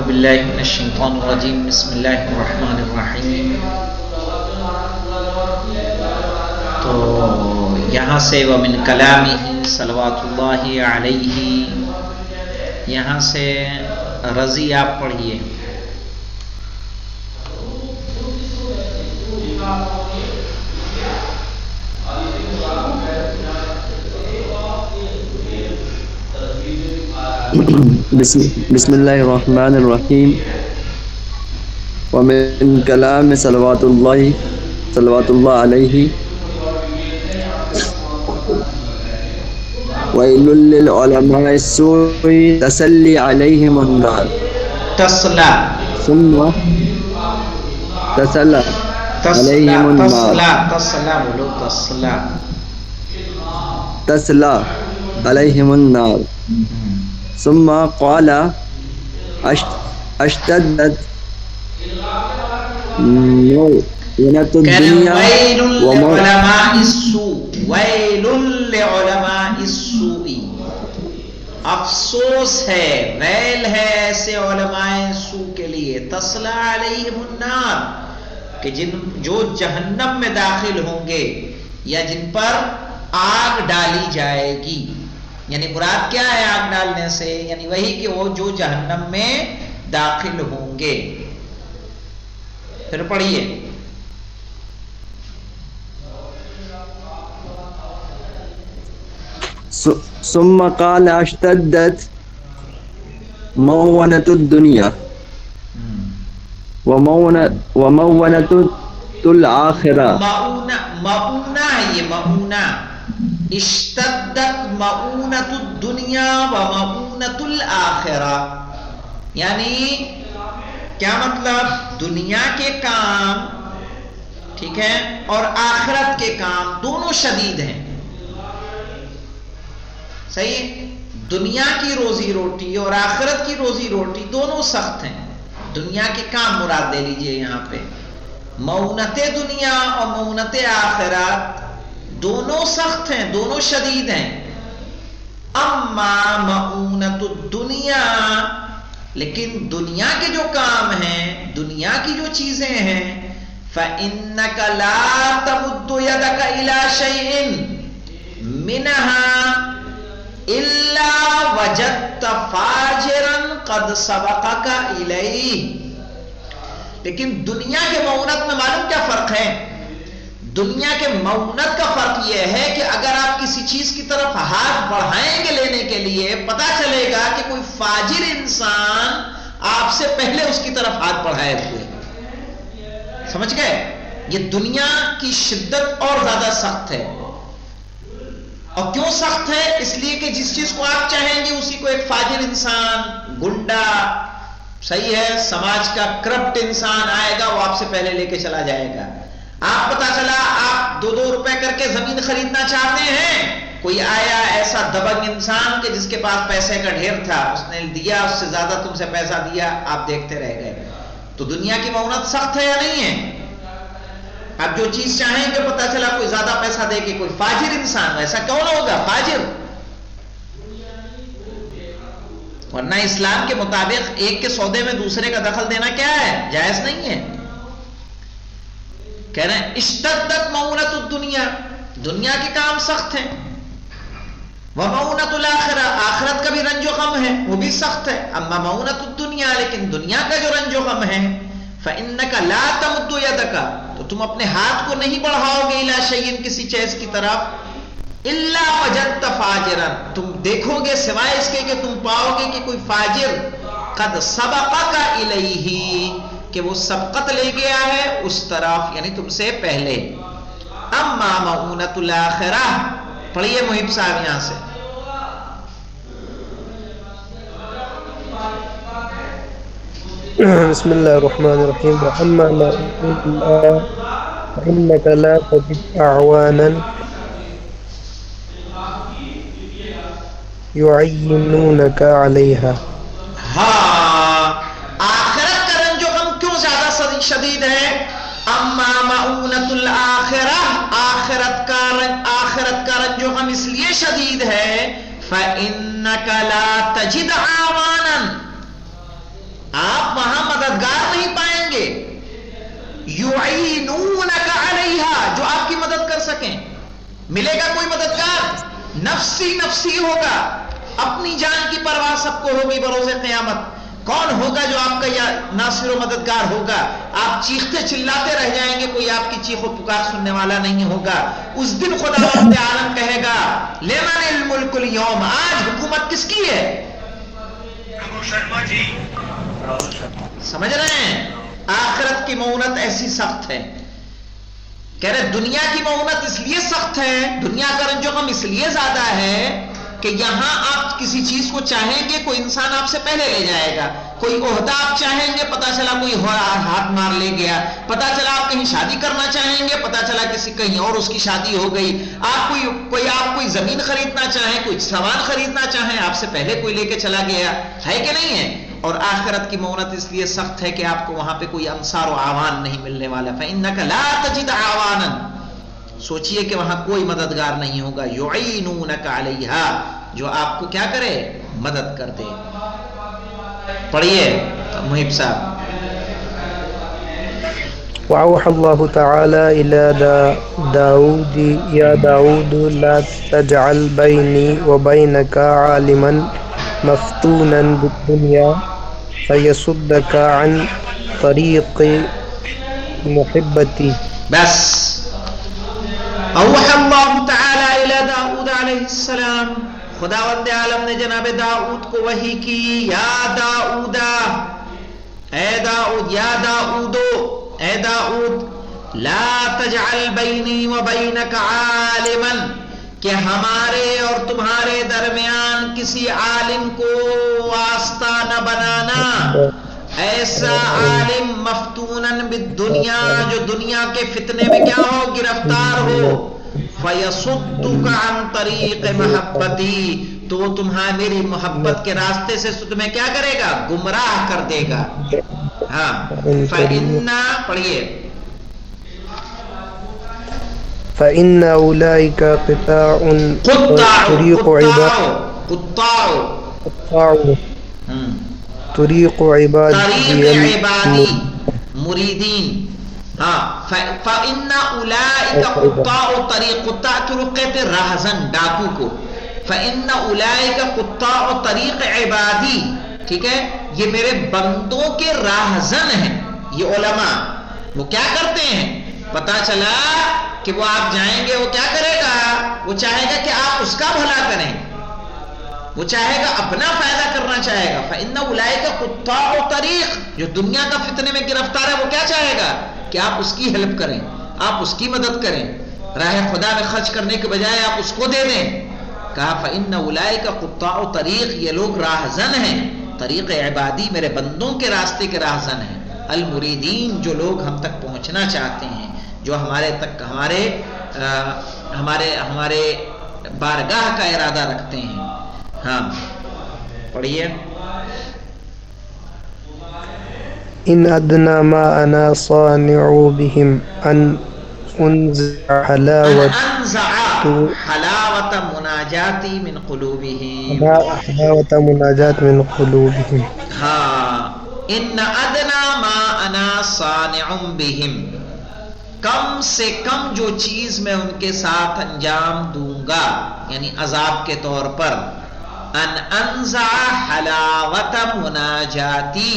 اعوذ باللہ من الشیطان الرجیم بسم اللہ الرحمن الرحیم. تو یہاں سے ومن کلامہ صلوات اللہ علیہ، یہاں سے رضی آپ پڑھیے. بسم اللہ الرحمن الرحیم. ومن کلام صلوات اللہ علیہ ویل للعلماء السوء تسلی علیہم النار. تسلا ثم تسلا علیہم النار. تسلا بولو، تسلا تسلا علیہم النار. ثم قال اشتدت موونة الدنيا ویل لعلماء السوء، ویل لعلماء السوء، افسوس ہے، ویل ہے ایسے علماء سوء کے لیے. تسلا علیہم النار، کہ جو جہنم میں داخل ہوں گے یا جن پر آگ ڈالی جائے گی. یعنی مراد کیا ہے آگ ڈالنے سے؟ یعنی وہی کہ وہ جو جہنم میں داخل ہوں گے. پھر پڑھیے. ثم قال اشتدت موونة الدنيا وموونة الآخرة. مؤونہ ہے یہ، مؤونہ. اشتدت مؤونۃ الدنیا و مؤونۃ الآخرہ، یعنی کیا مطلب؟ دنیا کے کام، ٹھیک ہے، اور آخرت کے کام دونوں شدید ہیں. صحیح؟ دنیا کی روزی روٹی اور آخرت کی روزی روٹی دونوں سخت ہیں. دنیا کے کام مراد دے لیجئے یہاں پہ. مؤونت دنیا اور مؤونت آخرت دونوں سخت ہیں، دونوں شدید ہیں. اما مؤونت الدنیا، لیکن دنیا کے جو کام ہیں، دنیا کی جو چیزیں ہیں، فَإِنَّكَ لَا تَمُدُّ يَدَكَ إِلَى شَيْءٍ مِّنْهَا إِلَّا وَجَدْتَ فَاجِرًا قَدْ سَبَقَكَ إِلَيْهِ. لیکن دنیا کے مؤونت میں معلوم کیا فرق ہے؟ دنیا کے مؤونت کا فرق یہ ہے کہ اگر آپ کسی چیز کی طرف ہاتھ بڑھائیں گے لینے کے لیے، پتا چلے گا کہ کوئی فاجر انسان آپ سے پہلے اس کی طرف ہاتھ بڑھائے ہوئے. سمجھ گئے؟ یہ دنیا کی شدت اور زیادہ سخت ہے. اور کیوں سخت ہے؟ اس لیے کہ جس چیز کو آپ چاہیں گے اسی کو ایک فاجر انسان، گنڈا، صحیح ہے، سماج کا کرپٹ انسان آئے گا، وہ آپ سے پہلے لے کے چلا جائے گا. آپ پتا چلا آپ 2 روپے کر کے زمین خریدنا چاہتے ہیں، کوئی آیا ایسا دبنگ انسان کہ جس کے پاس پیسے کا ڈھیر تھا، اس نے دیا، اس سے زیادہ تم سے پیسہ دیا، آپ دیکھتے رہ گئے. تو دنیا کی مؤونت سخت ہے یا نہیں ہے؟ آپ جو چیز چاہیں گے پتا چلا کوئی زیادہ پیسہ دے کے کوئی فاجر انسان. ایسا کون ہوگا؟ فاجر. ورنہ اسلام کے مطابق ایک کے سودے میں دوسرے کا دخل دینا کیا ہے؟ جائز نہیں ہے. کہہ رہے ہیں اشتدت مؤونۃ الدنیا، دنیا کے کام سخت ہیں، ومؤونۃ الآخرہ، آخرت کا بھی رنج و غم ہے، وہ بھی سخت ہے. اما مؤونۃ الدنیا، لیکن دنیا کا جو رنج و غم ہے، فإنک لا تمد یدک، تو تم اپنے ہاتھ کو نہیں بڑھاؤ گے الی شیء، کسی چیز کی طرف، الا وجدت فاجرا، تم دیکھو گے سوائے اس کے کہ تم پاؤ گے کہ کوئی فاجر قد سبقک الیہ، کہ وہ سبقت لے گیا ہے اس طرف، یعنی تم سے پہلے. اما مؤونۃ الآخرہ، پڑھیے محب صاحب یہاں سے. بسم اللہ الرحمن الرحیم. وَأَمَّا مَؤُونَةُ اللَّهِ فَإِنَّكَ لَا تَجِدُ أَعْوَانًا يُعِينُونَكَ عَلَيْهَا. ہاں، آخرت کا رنج و غم کیوں زیادہ شدید ہے؟ اما مؤونۃ الآخرہ، آخرت کا رنج و غم اس لیے شدید ہے، فَإِنَّكَ لَا تَجِدْ أَعْوَانًا، آپ ملے گا کوئی مددگار؟ نفسی نفسی ہوگا، اپنی جان کی پرواہ سب کو ہوگی بروز قیامت۔ کون ہوگا جو آپ کا یا ناصر و مددگار ہوگا؟ آپ چیختے چلاتے رہ جائیں گے، کوئی آپ کی چیخ و پکار سننے والا نہیں ہوگا۔ اس دن خداوند عالم کہے گا لمن الملک اليوم، آج حکومت کس کی ہے؟ سمجھ رہے ہیں؟ آخرت کی مؤنت ایسی سخت ہے، کہہ رہے دنیا کی مؤنت اس لیے سخت ہے، دنیا کا رنج و غم اس لیے زیادہ ہے کہ یہاں آپ کسی چیز کو چاہیں گے کوئی انسان آپ سے پہلے لے جائے گا، کوئی عہدہ آپ چاہیں گے پتا چلا کوئی ہاتھ مار لے گیا، پتا چلا آپ کہیں شادی کرنا چاہیں گے پتا چلا کسی کہیں اور اس کی شادی ہو گئی، آپ کوئی زمین خریدنا چاہیں، کوئی سامان خریدنا چاہیں، آپ سے پہلے کوئی لے کے چلا گیا ہے کہ نہیں ہے؟ اور آخرت کی مؤنت اس لیے سخت ہے کہ آپ کو وہاں پہ کوئی انصار و اعوان نہیں ملنے والا۔ فإنك لا تجد اعوانا، سوچئے کہ وہاں کوئی مددگار نہیں ہوگا، یعینونک علیہا، جو آپ کو کیا کرے؟ مدد کر دے۔ پڑھیے محب صاحب۔ وأوحى الله تعالى إلى داود يا داود لا تجعل بيني وبينك عالما مفتونا بالدنيا فيصدك عن طريق محبتي۔ بس اوحى الله تعالی الی داؤد علیہ السلام، خداوند عالم نے جناب داؤد کو وحی کی، یا داؤد، اے داؤد، یا داؤد، اے داؤد، لا تجعل بینی و بینک عالما، کہ ہمارے اور تمہارے درمیان کسی عالم کو واسطہ نہ بنانا، ایسا عالم مفتونن بالدنیا جو دنیا کے فتنے میں کیا ہو؟ گرفتار ہو، فیصدک عن طریق محبتی، تو تمہارے میری محبت کے راستے سے تمہیں کیا کرے گا؟ گمراہ کر دے گا۔ ہاں فإن، پڑھیے، فإن أولئك قطاع طريق عبادي مریدین۔ ہاں فإن أولئك قطاع طریق، قطاع طرق کہتے ہیں راہزن، ڈاکو کو۔ فإن أولئك قطاع طریق عبادی، ٹھیک ہے، یہ میرے بندوں کے راہزن ہیں۔ یہ علماء وہ کیا کرتے ہیں؟ پتا چلا کہ وہ آپ جائیں گے، وہ کیا کرے گا؟ وہ چاہے گا کہ آپ اس کا بھلا کریں، وہ چاہے گا اپنا فائدہ کرنا چاہے گا۔ فإن أولئك قطاع طریق، جو دنیا کا فتنے میں گرفتار ہے وہ کیا چاہے گا؟ کہ آپ اس کی ہیلپ کریں، آپ اس کی مدد کریں، راہ خدا میں خرچ کرنے کے بجائے آپ اس کو دے دیں۔ کہا فإن أولئك قطاع طریق، یہ لوگ راہزن ہیں، طریق عبادی میرے بندوں کے راستے کے راہزن ہیں، المریدین جو لوگ ہم تک پہنچنا چاہتے ہیں، جو ہمارے تک ہمارے بارگاہ کا ارادہ رکھتے ہیں۔ ہاں پڑھیے، ان ادنى ما انا صانع بهم ان انزع حلاوة مناجاتی من قلوبهم، مناجات من قلوبهم۔ ہاں ان ادنى ما انا صانع بهم، کم سے کم جو چیز میں ان کے ساتھ انجام دوں گا، یعنی عذاب کے طور پر، ان انزع حلاوت مناجاتی،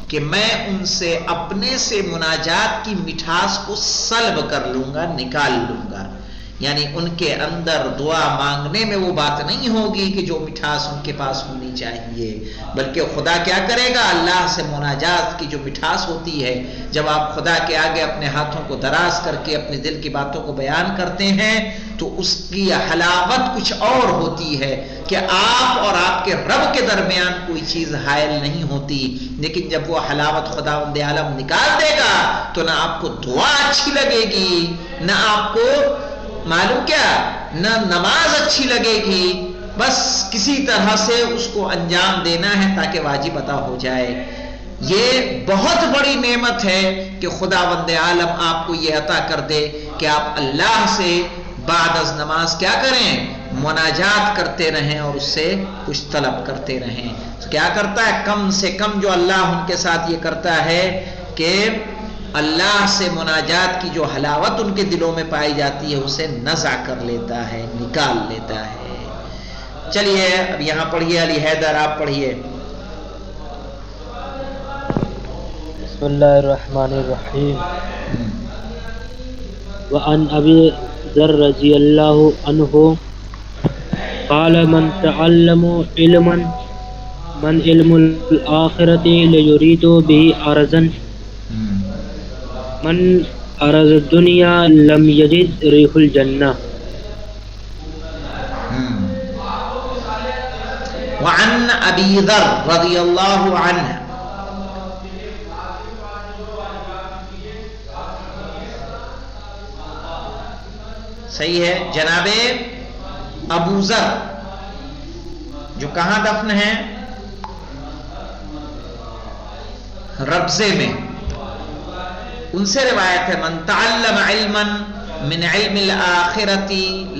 کہ میں ان سے اپنے سے مناجات کی مٹھاس کو سلب کر لوں گا، نکال لوں گا، یعنی ان کے اندر دعا مانگنے میں وہ بات نہیں ہوگی کہ جو مٹھاس ان کے پاس ہونی چاہیے، بلکہ خدا کیا کرے گا؟ اللہ سے مناجات کی جو مٹھاس ہوتی ہے، جب آپ خدا کے آگے اپنے ہاتھوں کو دراز کر کے اپنے دل کی باتوں کو بیان کرتے ہیں تو اس کی حلاوت کچھ اور ہوتی ہے کہ آپ اور آپ کے رب کے درمیان کوئی چیز حائل نہیں ہوتی، لیکن جب وہ حلاوت خداوند عالم نکال دے گا تو نہ آپ کو دعا اچھی لگے گی، نہ آپ کو معلوم کیا، نہ نماز اچھی لگے گی، بس کسی طرح سے اس کو انجام دینا ہے تاکہ واجب ادا ہو جائے۔ یہ بہت بڑی نعمت ہے کہ خداوند عالم آپ کو یہ عطا کر دے کہ آپ اللہ سے بعد از نماز کیا کریں؟ مناجات کرتے رہیں اور اس سے کچھ طلب کرتے رہیں۔ تو کیا کرتا ہے؟ کم سے کم جو اللہ ان کے ساتھ یہ کرتا ہے کہ اللہ سے مناجات کی جو حلاوت ان کے دلوں میں پائی جاتی ہے اسے نزع کر لیتا ہے، نکال لیتا ہے۔ چلیے اب یہاں پڑھیے، علی حیدر آپ پڑھیے۔ بسم اللہ الرحمن الرحیم۔ وعن ابی ذر رضی اللہ عنہ قال من تعلم علما من علم الآخرة لیرید به عرضا من عرض الدنیا لم یجد ریح الجنہ۔ وعن ابی ذر رضی اللہ عنہ صحیح ہے جناب ابو ذر جو کہاں دفن ہے؟ ربضے میں۔ ان سے روایت ہے من تعلم علما من علم الآخرة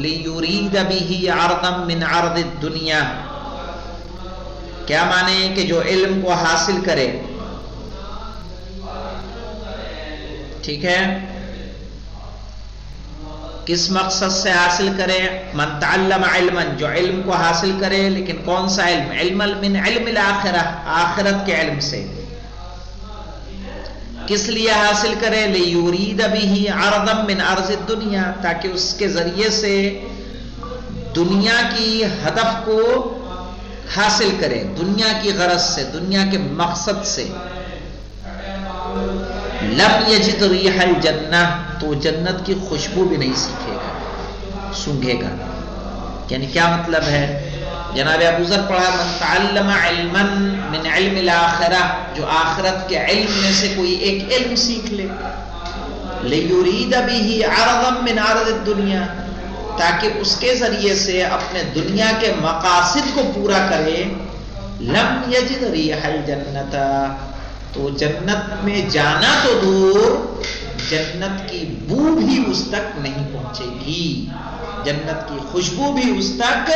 لیرید به عرضا من عرض الدنیا۔ کیا معنی کہ جو علم کو حاصل کرے، ٹھیک ہے، کس مقصد سے حاصل کرے؟ من تعلم علما، جو علم کو حاصل کرے، لیکن کون سا علم؟ علم من علم الآخرہ، آخرت کے علم سے۔ کس لیے حاصل کرے؟ لیرید به عرضا من عرض الدنیا، تاکہ اس کے ذریعے سے دنیا کی ہدف کو حاصل کرے، دنیا کی غرض سے، دنیا کے مقصد سے۔ لم یجد ریح الجنہ، تو جنت کی خوشبو بھی نہیں سونگھے گا۔ یعنی کیا مطلب ہے؟ جناب ابو ذر پڑھا من تعلم علما من علم الآخرہ، جو آخرت کے علم میں سے کوئی ایک علم سیکھ لے، لیرید به عرضا من عرض الدنیا، تاکہ اس کے ذریعے سے اپنے دنیا کے مقاصد کو پورا کرے، لم یجد ریح الجنۃ، تو جنت میں جانا تو دور، جنت کی بو بھی اس تک نہیں پہنچے گی، جنت کی خوشبو بھی اس تک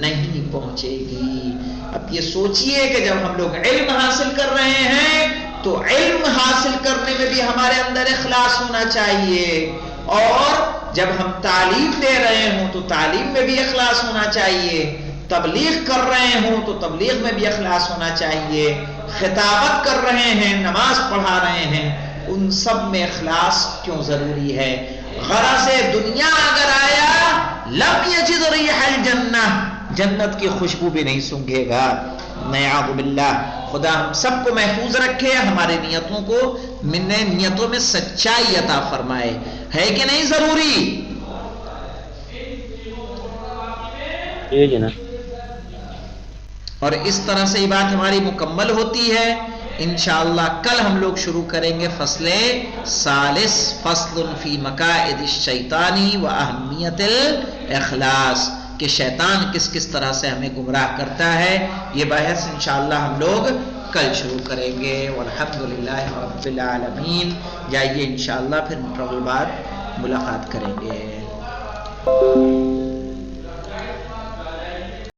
نہیں پہنچے گی۔ اب یہ سوچئے کہ جب ہم لوگ علم حاصل کر رہے ہیں تو علم حاصل کرنے میں بھی ہمارے اندر اخلاص ہونا چاہیے، اور جب ہم تعلیم دے رہے ہوں تو تعلیم میں بھی اخلاص ہونا چاہیے، تبلیغ کر رہے ہوں تو تبلیغ میں بھی اخلاص ہونا چاہیے، خطابت کر رہے ہیں، نماز پڑھا رہے ہیں، ان سب میں اخلاص کیوں ضروری ہے؟ غرض دنیا اگر آیا لم یجد ریح الجنہ، جنت کی خوشبو بھی نہیں سونگھے گا۔ نعوذ باللہ، خدا ہم سب کو محفوظ رکھے، ہمارے نیتوں کو نیتوں میں سچائی عطا فرمائے۔ ہے کہ نہیں ضروری؟ اور اس طرح سے یہ بات ہماری مکمل ہوتی ہے۔ انشاءاللہ کل ہم لوگ شروع کریں گے فصل ثالث، فصل فی مقاعد الشیطان و اہمیت الاخلاص، کہ شیطان کس کس طرح سے ہمیں گمراہ کرتا ہے۔ یہ بحث انشاءاللہ ہم لوگ کل شروع کریں گے۔ والحمدللہ رب العالمین۔ جائیے انشاءاللہ پھر انٹرول بعد ملاقات کریں گے۔